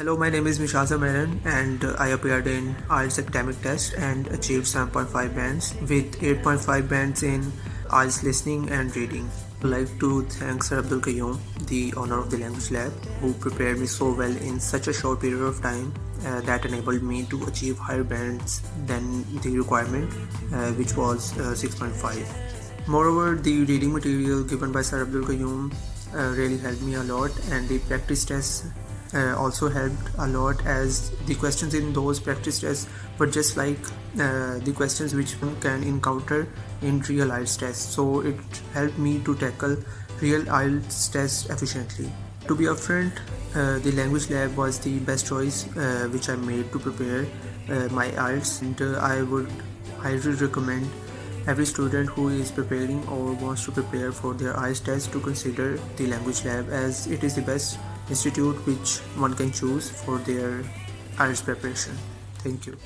Hello, my name is Mishaza Menon and I appeared in IELTS academic test and achieved 7.5 bands with 8.5 bands in IELTS listening and reading. I would like to thank Sir Abdul Qayyum, the owner of the language lab, who prepared me so well in such a short period of time that enabled me to achieve higher bands than the requirement, which was 6.5. Moreover, the reading material given by Sir Abdul Qayyum really helped me a lot, and the practice tests also helped a lot, as the questions in those practice tests were just like the questions which one can encounter in real IELTS tests. So it helped me to tackle real IELTS tests efficiently. To be upfront, the language lab was the best choice which I made to prepare my IELTS, and I would highly recommend every student who is preparing or wants to prepare for their IELTS test to consider the language lab, as it is the best institute which one can choose for their IELTS preparation. Thank you.